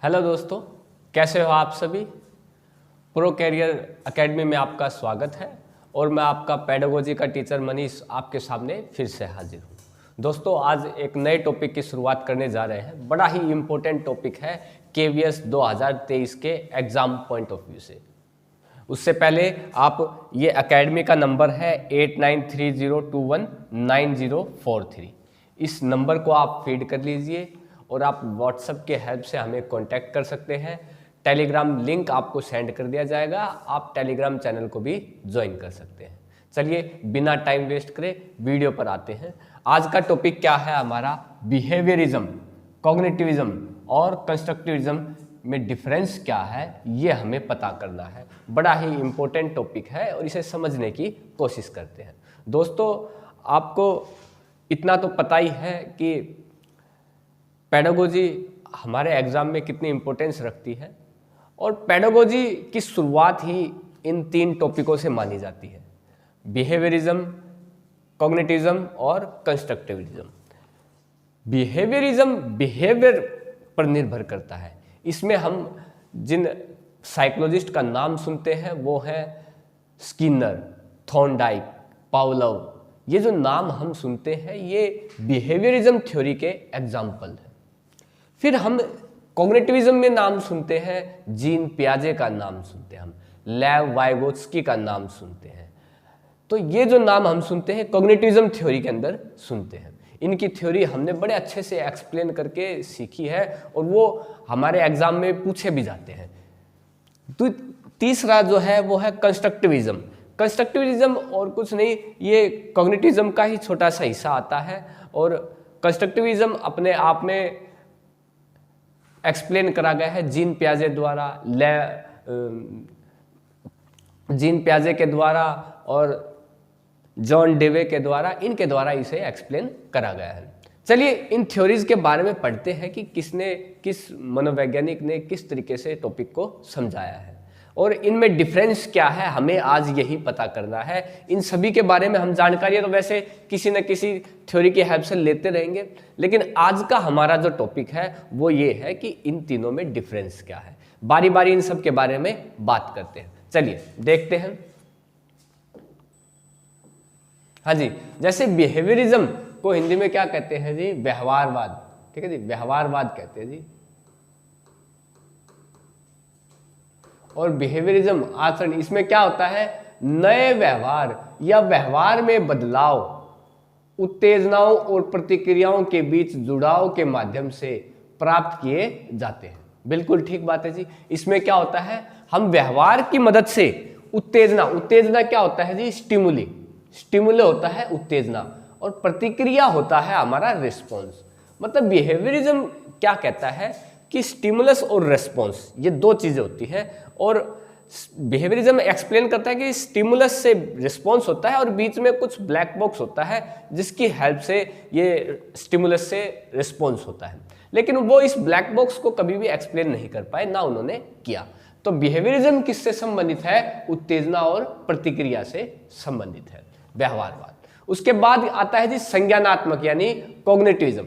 Hello दोस्तों, कैसे हो आप सभी। प्रो कैरियर एकेडमी में आपका स्वागत है और मैं आपका पेडागोजी का टीचर मनीष आपके सामने फिर से हाजिर हूँ। दोस्तों, आज एक नए टॉपिक की शुरुआत करने जा रहे हैं। बड़ा ही इम्पोर्टेंट टॉपिक है KVS 2023 के एग्ज़ाम पॉइंट ऑफ व्यू से। उससे पहले आप ये एकेडमी का नंबर है 8930219043। इस नंबर को आप फीड कर लीजिए और आप व्हाट्सएप के हेल्प से हमें कांटेक्ट कर सकते हैं। टेलीग्राम लिंक आपको सेंड कर दिया जाएगा, आप टेलीग्राम चैनल को भी ज्वाइन कर सकते हैं। चलिए बिना टाइम वेस्ट करे वीडियो पर आते हैं। आज का टॉपिक क्या है हमारा, बिहेवियरिज्म, कॉग्निटिविज्म और कंस्ट्रक्टिविज्म में डिफरेंस क्या है, ये हमें पता करना है। बड़ा ही इम्पोर्टेंट टॉपिक है और इसे समझने की कोशिश करते हैं। दोस्तों, आपको इतना तो पता ही है कि पेडागोजी हमारे एग्ज़ाम में कितनी इम्पोर्टेंस रखती है और पेडागोजी की शुरुआत ही इन तीन टॉपिकों से मानी जाती है, बिहेवियरिज्म, कॉग्निटिविज्म और कंस्ट्रक्टिविज्म। बिहेवियर पर निर्भर करता है। इसमें हम जिन साइकोलॉजिस्ट का नाम सुनते हैं वो है स्किनर, थॉर्नडाइक, पावलोव। ये जो नाम हम सुनते हैं ये बिहेवियरिज्म थ्योरी के एग्जाम्पल हैं। फिर हम कॉग्निटिविज्म में नाम सुनते हैं, जीन पियाजे का नाम सुनते हैं, हम लेव वाइगोत्स्की का नाम सुनते हैं। तो ये जो नाम हम सुनते हैं कॉग्निटिविज्म थ्योरी के अंदर सुनते हैं। इनकी थ्योरी हमने बड़े अच्छे से एक्सप्लेन करके सीखी है और वो हमारे एग्जाम में पूछे भी जाते हैं। तो तीसरा जो है वो है कंस्ट्रक्टिविज्म। कंस्ट्रक्टिविज्म और कुछ नहीं, ये कॉग्निटिविज्म का ही छोटा सा हिस्सा आता है और कंस्ट्रक्टिविज्म अपने आप में एक्सप्लेन करा गया है जीन पियाजे द्वारा, जीन पियाजे के द्वारा और जॉन डेवे के द्वारा, इनके द्वारा इसे एक्सप्लेन करा गया है। चलिए इन थ्योरीज के बारे में पढ़ते हैं कि किस मनोवैज्ञानिक ने किस तरीके से टॉपिक को समझाया है और इनमें डिफरेंस क्या है, हमें आज यही पता करना है। इन सभी के बारे में हम जानकारी तो वैसे किसी न किसी थ्योरी की हेल्प से लेते रहेंगे, लेकिन आज का हमारा जो टॉपिक है वो ये है कि इन तीनों में डिफरेंस क्या है। बारी बारी इन सब के बारे में बात करते हैं। चलिए देखते हैं। हाँ जी, जैसे बिहेवियरिज्म को हिंदी में क्या कहते हैं जी, व्यवहारवाद। ठीक है जी, व्यवहारवाद कहते हैं जी। और बिहेवियरिज्म आचरण, इसमें क्या होता है, नए व्यवहार या व्यवहार में बदलाव उत्तेजनाओं और प्रतिक्रियाओं के बीच जुड़ाव के माध्यम से प्राप्त किए जाते हैं। बिल्कुल ठीक बात है जी। इसमें क्या होता है, हम व्यवहार की मदद से उत्तेजना क्या होता है जी, स्टिमुले होता है उत्तेजना और प्रतिक्रिया होता है हमारा रिस्पॉन्स। मतलब बिहेवियरिज्म क्या कहता है कि स्टिमुलस और रेस्पॉन्स ये दो चीजें होती है और बिहेवियरिज्म एक्सप्लेन करता है कि स्टिमुलस से रिस्पॉन्स होता है और बीच में कुछ ब्लैक बॉक्स होता है जिसकी हेल्प से ये स्टिमुलस से रिस्पॉन्स होता है। लेकिन वो इस ब्लैक बॉक्स को कभी भी एक्सप्लेन नहीं कर पाए, ना उन्होंने किया। तो बिहेवियरिज्म किससे संबंधित है, उत्तेजना और प्रतिक्रिया से संबंधित है व्यवहारवाद। उसके बाद आता है जी संज्ञानात्मक यानी कॉग्निटिविज्म।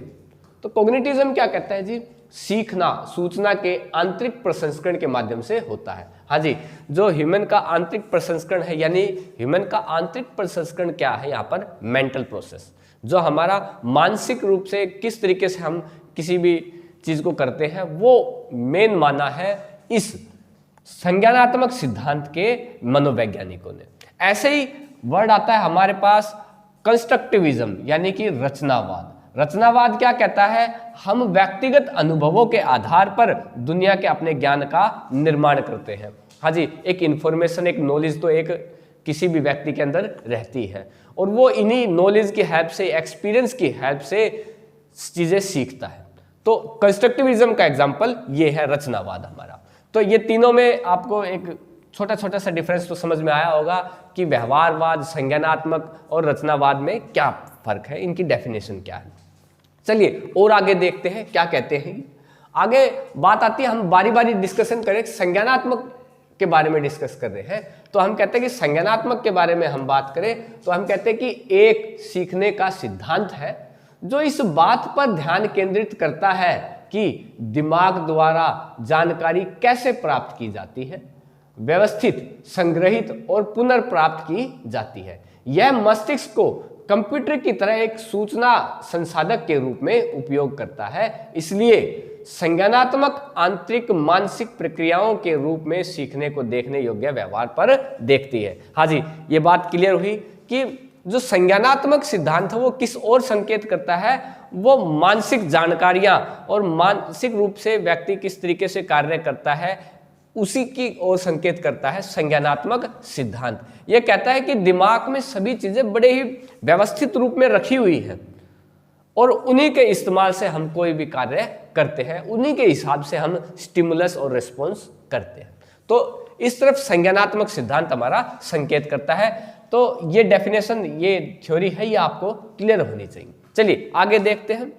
तो कॉग्निटिविज्म क्या कहता है जी, सीखना सूचना के आंतरिक प्रसंस्करण के माध्यम से होता है। हाँ जी, जो ह्यूमन का आंतरिक प्रसंस्करण है, यानी ह्यूमन का आंतरिक प्रसंस्करण क्या है, यहाँ पर मेंटल प्रोसेस, जो हमारा मानसिक रूप से किस तरीके से हम किसी भी चीज को करते हैं, वो मेन माना है इस संज्ञानात्मक सिद्धांत के मनोवैज्ञानिकों ने। ऐसे ही वर्ड आता है हमारे पास कंस्ट्रक्टिविज्म यानी कि रचनावाद। रचनावाद क्या कहता है, हम व्यक्तिगत अनुभवों के आधार पर दुनिया के अपने ज्ञान का निर्माण करते हैं। हाँ जी, एक इंफॉर्मेशन, एक नॉलेज तो एक किसी भी व्यक्ति के अंदर रहती है और वो इन्हीं नॉलेज की हेल्प से, एक्सपीरियंस की हेल्प से चीजें सीखता है। तो कंस्ट्रक्टिविज्म का एग्जाम्पल ये है रचनावाद हमारा। तो ये तीनों में आपको एक छोटा छोटा सा डिफरेंस तो समझ में आया होगा कि व्यवहारवाद, संज्ञानात्मक और रचनावाद में क्या फर्क है, इनकी डेफिनेशन क्या है। चलिए और आगे देखते हैं क्या कहते हैं। आगे बात आती है, हम बारी बारी डिस्कशन करें, संज्ञानात्मक के बारे में डिस्कस कर रहे हैं। तो हम कहते हैं कि संज्ञानात्मक के बारे में हम बात करें तो हम कहते हैं कि एक सीखने का सिद्धांत है जो इस बात पर ध्यान केंद्रित करता है कि दिमाग द्वारा जानकारी कैसे प्राप्त की जाती है, व्यवस्थित, संग्रहित और पुनर्प्राप्त की जाती है। यह मस्तिष्क को कंप्यूटर की तरह एक सूचना संसाधक के रूप में उपयोग करता है, इसलिए संज्ञानात्मक आंतरिक मानसिक प्रक्रियाओं के रूप में सीखने को देखने योग्य व्यवहार पर देखती है। हाँ जी, ये बात क्लियर हुई कि जो संज्ञानात्मक सिद्धांत है वो किस ओर संकेत करता है, वो मानसिक जानकारियां और मानसिक रूप से व्यक्ति किस तरीके से कार्य करता है उसी की ओर संकेत करता है संज्ञानात्मक सिद्धांत। यह कहता है कि दिमाग में सभी चीजें बड़े ही व्यवस्थित रूप में रखी हुई हैं और उन्हीं के इस्तेमाल से हम कोई भी कार्य करते हैं, उन्हीं के हिसाब से हम स्टिमुलस और रिस्पॉन्स करते हैं। तो इस तरफ संज्ञानात्मक सिद्धांत हमारा संकेत करता है। तो ये डेफिनेशन, ये थ्योरी है, ये आपको क्लियर होनी चाहिए। चलिए आगे देखते हैं।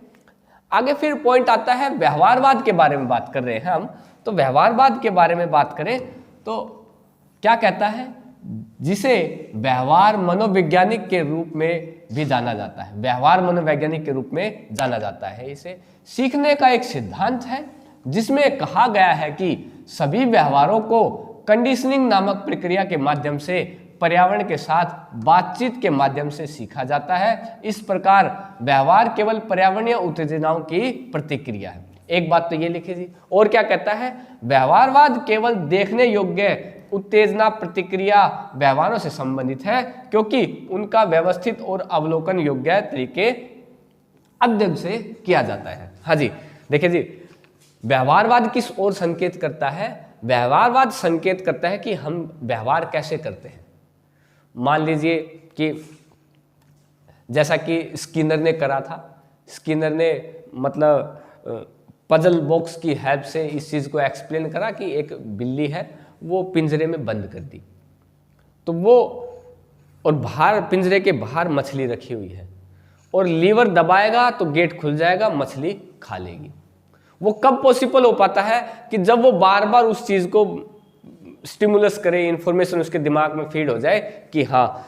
आगे फिर पॉइंट आता है व्यवहारवाद के बारे में बात कर रहे हैं हम। तो व्यवहारवाद के बारे में बात करें तो क्या कहता है, जिसे व्यवहार मनोवैज्ञानिक के रूप में भी जाना जाता है। व्यवहार मनोवैज्ञानिक के रूप में जाना जाता है। इसे सीखने का एक सिद्धांत है जिसमें कहा गया है कि सभी व्यवहारों को कंडीशनिंग नामक प्रक्रिया के माध्यम से पर्यावरण के साथ बातचीत के माध्यम से सीखा जाता है। इस प्रकार व्यवहार केवल पर्यावरणीय उत्तेजनाओं की प्रतिक्रिया है। एक बात तो ये लिखी थी। और क्या कहता है, व्यवहारवाद केवल देखने योग्य उत्तेजना प्रतिक्रिया व्यवहारों से संबंधित है क्योंकि उनका व्यवस्थित और अवलोकन योग्य तरीके अध्ययन से किया जाता है। हाँ जी, देखिए जी, व्यवहारवाद किस ओर संकेत करता है? व्यवहारवाद संकेत करता है कि हम व्यवहार कैसे करते हैं। मान लीजिए कि जैसा कि स्किनर ने करा था, स्किनर ने मतलब पजल बॉक्स की हेल्प से इस चीज़ को एक्सप्लेन करा कि एक बिल्ली है, वो पिंजरे में बंद कर दी, तो वो और बाहर पिंजरे के बाहर मछली रखी हुई है और लीवर दबाएगा तो गेट खुल जाएगा, मछली खा लेगी। वो कब पॉसिबल हो पाता है कि जब वो बार बार उस चीज़ को स्टिमुलस करे, इंफॉर्मेशन उसके दिमाग में फीड हो जाए कि हाँ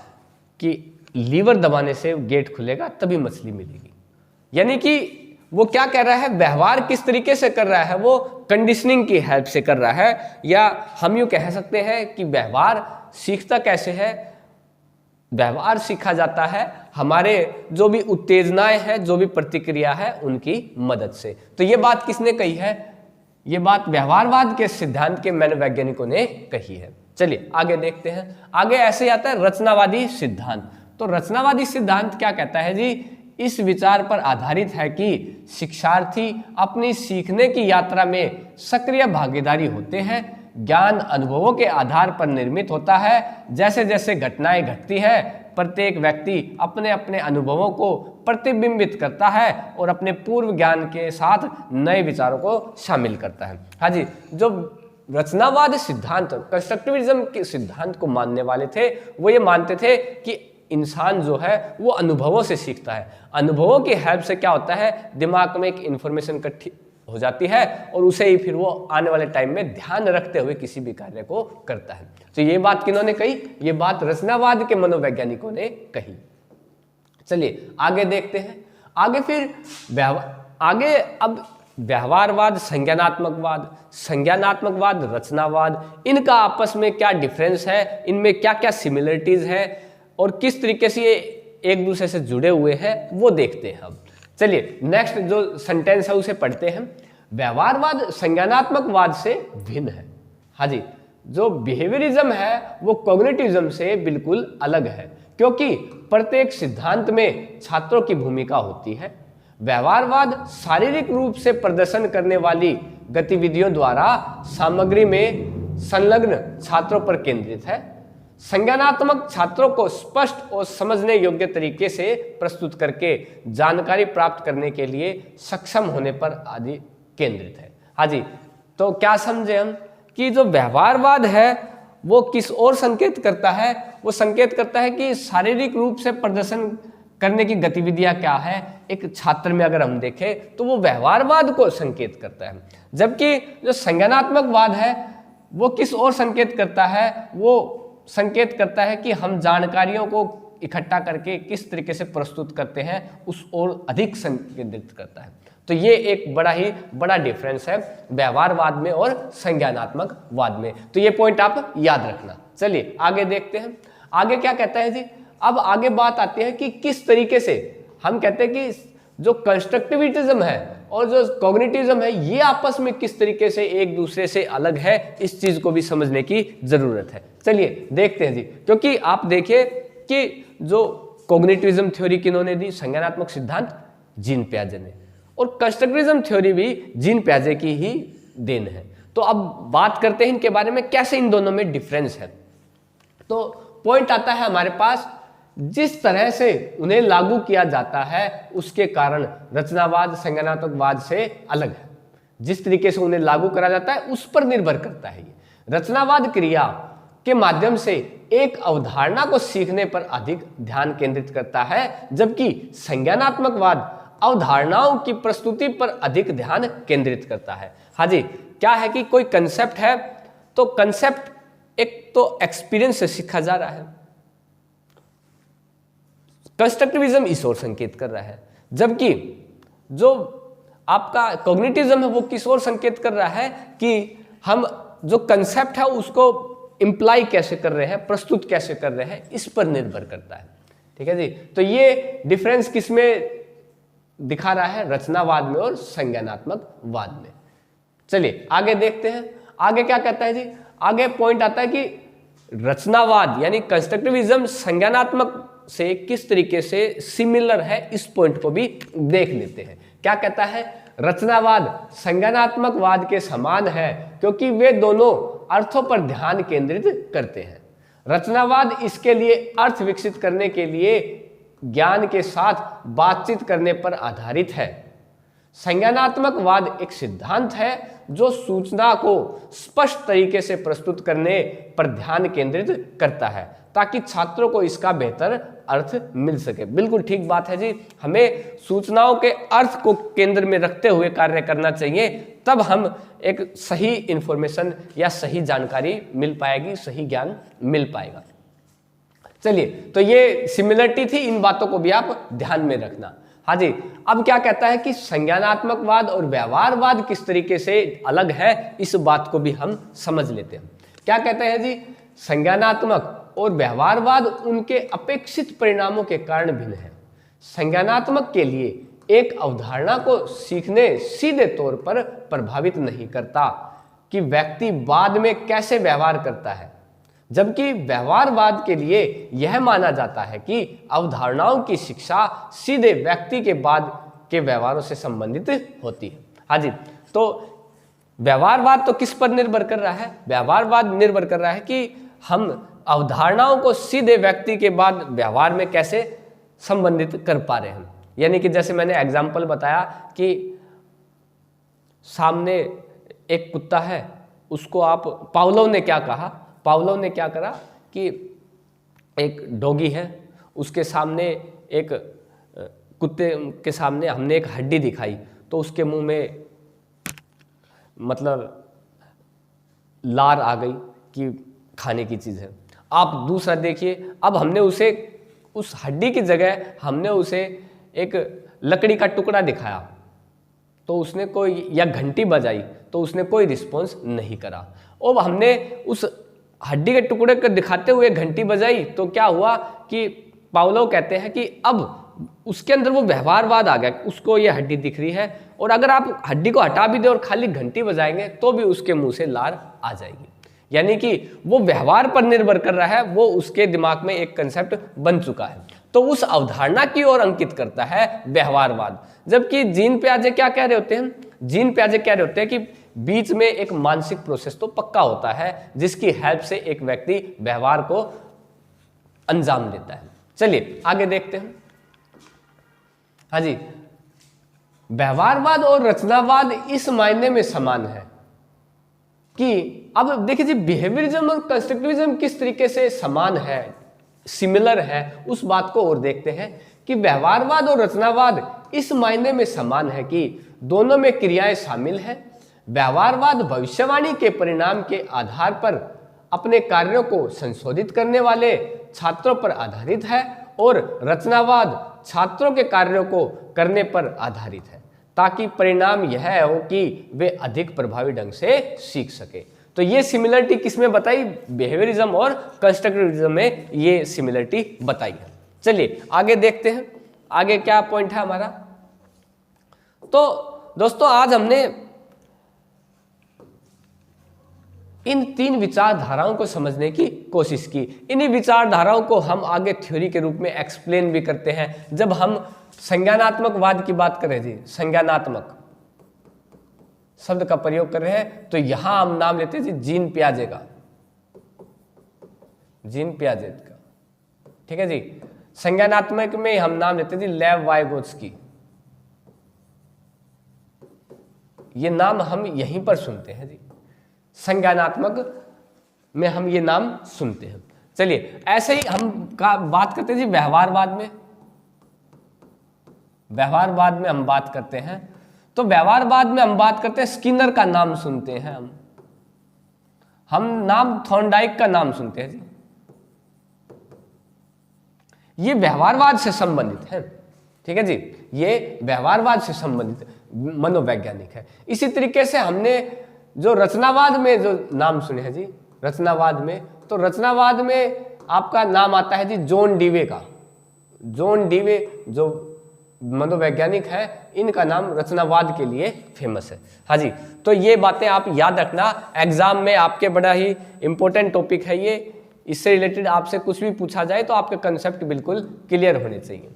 कि लीवर दबाने से गेट खुलेगा तभी मछली मिलेगी। यानी कि वो क्या कर रहा है, व्यवहार किस तरीके से कर रहा है, वो कंडीशनिंग की हेल्प से कर रहा है। या हम यूँ कह सकते हैं कि व्यवहार सीखता कैसे है, व्यवहार सीखा जाता है हमारे जो भी उत्तेजनाएं हैं, जो भी प्रतिक्रिया है उनकी मदद से। तो ये बात किसने कही है? ये बात व्यवहारवाद के सिद्धांत के मनोवैज्ञानिकों ने कही है। चलिए आगे देखते हैं। आगे ऐसे आता है रचनावादी सिद्धांत। तो रचनावादी सिद्धांत क्या कहता है जी, इस विचार पर आधारित है कि शिक्षार्थी अपनी सीखने की यात्रा में सक्रिय भागीदारी होते हैं। ज्ञान अनुभवों के आधार पर निर्मित होता है। जैसे जैसे घटनाएं घटती है, प्रत्येक व्यक्ति अपने अपने अनुभवों को प्रतिबिंबित करता है और अपने पूर्व ज्ञान के साथ नए विचारों को शामिल करता है। हाँ जी, जो रचनावाद सिद्धांत, कंस्ट्रक्टिविज्म के सिद्धांत को मानने वाले थे, वो ये मानते थे कि इंसान जो है वो अनुभवों से सीखता है। अनुभवों की हेल्प से क्या होता है, दिमाग में एक इंफॉर्मेशन इकट्ठी हो जाती है और उसे ही फिर वो आने वाले टाइम में ध्यान रखते हुए किसी भी कार्य को करता है। तो ये बात किन्होंने कही? ये बात रचनावाद के मनोवैज्ञानिकों ने कही। चलिए आगे देखते हैं। आगे फिर आगे अब व्यवहारवाद, संज्ञानात्मकवाद, रचनावाद, इनका आपस में क्या डिफरेंस है, इनमें क्या क्या सिमिलरिटीज है और किस तरीके से ये एक दूसरे से जुड़े हुए हैं, वो देखते हैं हम। चलिए नेक्स्ट जो सेंटेंस है उसे पढ़ते हैं। व्यवहारवाद संज्ञानात्मकवाद से भिन्न है। हाँ जी, जो बिहेवियरिज्म है वो कॉग्निटिविज्म से बिल्कुल अलग है क्योंकि प्रत्येक सिद्धांत में छात्रों की भूमिका होती है। व्यवहारवाद शारीरिक रूप से प्रदर्शन करने वाली गतिविधियों द्वारा सामग्री में संलग्न छात्रों पर केंद्रित है। संज्ञानात्मक छात्रों को स्पष्ट और समझने योग्य तरीके से प्रस्तुत करके जानकारी प्राप्त करने के लिए सक्षम होने पर आदि केंद्रित है। हाँ जी, तो क्या समझे हम कि जो व्यवहारवाद है वो किस ओर संकेत करता है? वो संकेत करता है कि शारीरिक रूप से प्रदर्शन करने की गतिविधियां क्या है एक छात्र में अगर हम देखें तो वो व्यवहारवाद को संकेत करता है। जबकि जो संज्ञानात्मकवाद है वो किस ओर संकेत करता है? वो संकेत करता है कि हम जानकारियों को इकट्ठा करके किस तरीके से प्रस्तुत करते हैं, उस ओर अधिक संकेतित करता है। तो ये एक बड़ा ही बड़ा डिफरेंस है व्यवहारवाद में और संज्ञानात्मकवाद में। तो ये पॉइंट आप याद रखना। चलिए आगे देखते हैं, आगे क्या कहता है जी। अब आगे बात आती है कि किस तरीके से हम कहते हैं कि जो कंस्ट्रक्टिविज्म है और जो कॉग्निटिविज्म है ये आपस में किस तरीके से एक दूसरे से अलग है, इस चीज को भी समझने की जरूरत है। चलिए देखते हैं जी, क्योंकि आप देखिए कि जो कॉग्निटिविज्म थ्योरी किन्होंने दी, संज्ञानात्मक सिद्धांत जीन पियाजे ने, और कंस्ट्रक्टिविज्म थ्योरी भी जीन पियाजे की ही देन है। तो अब बात करते हैं इनके बारे में, कैसे इन दोनों में डिफरेंस है। तो पॉइंट आता है हमारे पास, जिस तरह से उन्हें लागू किया जाता है उसके कारण रचनावाद संज्ञानात्मकवाद से अलग है। जिस तरीके से उन्हें लागू करा जाता है उस पर निर्भर करता है। ये रचनावाद क्रिया के माध्यम से एक अवधारणा को सीखने पर अधिक ध्यान केंद्रित करता है, जबकि संज्ञानात्मकवाद अवधारणाओं की प्रस्तुति पर अधिक ध्यान केंद्रित करता है। हाँ जी, क्या है कि कोई कंसेप्ट है तो कंसेप्ट एक तो एक्सपीरियंस से सीखा जा रहा है, कंस्ट्रक्टिविज्म इस ओर संकेत कर रहा है, जबकि जो आपका कॉग्निटिविज्म है वो किस ओर संकेत कर रहा है कि हम जो कंसेप्ट है उसको इंप्लाई कैसे कर रहे हैं, प्रस्तुत कैसे कर रहे हैं, इस पर निर्भर करता है। ठीक है जी, तो ये डिफरेंस किसमें दिखा रहा है, रचनावाद में और संज्ञानात्मकवाद में। चलिए आगे देखते हैं, आगे क्या कहता है जी। आगे पॉइंट आता है कि रचनावाद यानी कंस्ट्रक्टिविज्म संज्ञानात्मक से किस तरीके से सिमिलर है, इस पॉइंट को भी देख लेते हैं। क्या कहता है, रचनावाद संज्ञानात्मकवाद के समान है क्योंकि वे दोनों अर्थों पर ध्यान केंद्रित करते हैं। रचनावाद इसके लिए अर्थ विकसित करने के लिए ज्ञान के साथ बातचीत करने पर आधारित है। संज्ञानात्मकवाद एक सिद्धांत है जो सूचना को स्पष्ट तरीके से प्रस्तुत करने पर ध्यान केंद्रित करता है ताकि छात्रों को इसका बेहतर अर्थ मिल सके। बिल्कुल ठीक बात है जी, हमें सूचनाओं के अर्थ को केंद्र में रखते हुए कार्य करना चाहिए, तब हम एक सही इंफॉर्मेशन या सही जानकारी मिल पाएगी, सही ज्ञान मिल पाएगा। चलिए, तो ये सिमिलरिटी थी, इन बातों को भी आप ध्यान में रखना। हाँ जी, अब क्या कहता है कि संज्ञानात्मकवाद और व्यवहारवाद किस तरीके से अलग है, इस बात को भी हम समझ लेते हैं। क्या कहते हैं जी, संज्ञानात्मक और व्यवहारवाद उनके अपेक्षित परिणामों के कारण भिन्न है। संज्ञानात्मक के लिए एक अवधारणा को सीखने सीधे तौर पर प्रभावित नहीं करता कि व्यक्ति बाद में कैसे व्यवहार करता है, जबकि व्यवहारवाद के लिए यह माना जाता है कि अवधारणाओं की शिक्षा सीधे व्यक्ति के बाद के व्यवहारों से संबंधित होती है। हाँ जी, तो व्यवहारवाद तो किस पर निर्भर कर रहा है, व्यवहारवाद निर्भर कर रहा है कि हम अवधारणाओं को सीधे व्यक्ति के बाद व्यवहार में कैसे संबंधित कर पा रहे हैं। यानी कि जैसे मैंने एग्जाम्पल बताया कि सामने एक कुत्ता है, उसको आप, पावलोव ने क्या कहा, पावलोव ने क्या करा कि एक डॉगी है, उसके सामने एक कुत्ते के सामने हमने एक हड्डी दिखाई तो उसके मुंह में मतलब लार आ गई कि खाने की चीज़ है। आप दूसरा देखिए, अब हमने उसे उस हड्डी की जगह हमने उसे एक लकड़ी का टुकड़ा दिखाया तो उसने कोई, या घंटी बजाई तो उसने कोई रिस्पॉन्स नहीं करा। और हमने उस हड्डी के टुकड़े को दिखाते हुए घंटी बजाई तो क्या हुआ कि पावलोव कहते हैं कि अब उसके अंदर वो व्यवहारवाद आ गया, उसको ये हड्डी दिख रही है और अगर आप हड्डी को हटा भी दें और खाली घंटी बजाएंगे तो भी उसके मुंह से लार आ जाएगी। यानी कि वो व्यवहार पर निर्भर कर रहा है, वो उसके दिमाग में एक कंसेप्ट बन चुका है, तो उस अवधारणा की ओर अंकित करता है व्यवहारवाद। जबकि जीन पियाजे क्या कह रहे होते हैं, जीन पियाजे कह रहे होते हैं कि बीच में एक मानसिक प्रोसेस तो पक्का होता है जिसकी हेल्प से एक व्यक्ति व्यवहार को अंजाम देता है। चलिए आगे देखते हैं। हाँ जी, व्यवहारवाद और रचनावाद इस मायने में समान है कि अब देखिए जी, बिहेवियरिज्म और कंस्ट्रक्टिविज्म किस तरीके से समान है, सिमिलर है, उस बात को और देखते हैं कि व्यवहारवाद और रचनावाद इस मायने में समान है कि दोनों में क्रियाएं शामिल हैं। व्यवहारवाद भविष्यवाणी के परिणाम के आधार पर अपने कार्यों को संशोधित करने वाले छात्रों पर आधारित है और रचनावाद छात्रों के कार्यों को करने पर आधारित है। ताकि परिणाम यह हो कि वे अधिक प्रभावी ढंग से सीख सके। तो ये सिमिलरिटी किसमें बताई? बिहेवियरिज्म और कंस्ट्रक्टिविज्म में ये सिमिलरिटी बताई है। चलिए आगे देखते हैं, आगे क्या पॉइंट है हमारा। तो दोस्तों आज हमने इन 3 विचारधाराओं को समझने की कोशिश की। इन्हीं विचारधाराओं को हम आगे थ्योरी के रूप में एक्सप्लेन भी करते हैं। जब हम संज्ञानात्मकवाद की बात करें जी, संज्ञानात्मक शब्द का प्रयोग कर रहे हैं, तो यहां हम नाम लेते हैं जी जीन पियाजे का, जीन पियाजे का, ठीक है जी। संज्ञानात्मक में हम नाम लेते हैं जी लेव वाइगोत्स्की। ये नाम हम यहीं पर सुनते हैं जी, संज्ञानात्मक में हम ये नाम सुनते हैं। चलिए ऐसे ही हम बात करते हैं जी व्यवहारवाद में। व्यवहारवाद में हम बात करते हैं, तो व्यवहारवाद में हम बात करते हैं स्किनर का नाम सुनते हैं हम नाम थॉर्नडाइक का नाम सुनते हैं जी। ये व्यवहारवाद से संबंधित है, ठीक है जी, ये व्यवहारवाद से संबंधित मनोवैज्ञानिक है। इसी तरीके से हमने जो रचनावाद में जो नाम सुने हैं जी, रचनावाद में, तो रचनावाद में आपका नाम आता है जी जॉन डीवे का। जॉन डीवे जो मनोवैज्ञानिक है, इनका नाम रचनावाद के लिए फेमस है। हाँ जी, तो ये बातें आप याद रखना, एग्जाम में आपके बड़ा ही इंपॉर्टेंट टॉपिक है ये। इससे रिलेटेड आपसे कुछ भी पूछा जाए तो आपके कंसेप्ट बिल्कुल क्लियर होने चाहिए।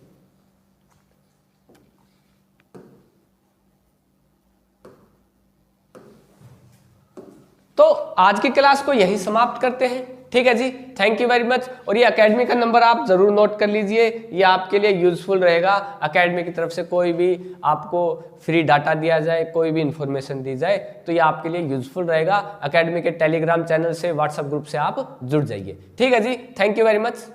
तो आज की क्लास को यही समाप्त करते हैं, ठीक है जी। Thank you very much. और ये एकेडमी का नंबर आप जरूर नोट कर लीजिए, ये आपके लिए यूजफुल रहेगा। एकेडमी की तरफ से कोई भी आपको फ्री डाटा दिया जाए, कोई भी इंफॉर्मेशन दी जाए, तो ये आपके लिए यूजफुल रहेगा। एकेडमी के टेलीग्राम चैनल से, व्हाट्सएप ग्रुप से आप जुड़ जाइए, ठीक है जी। Thank you very much.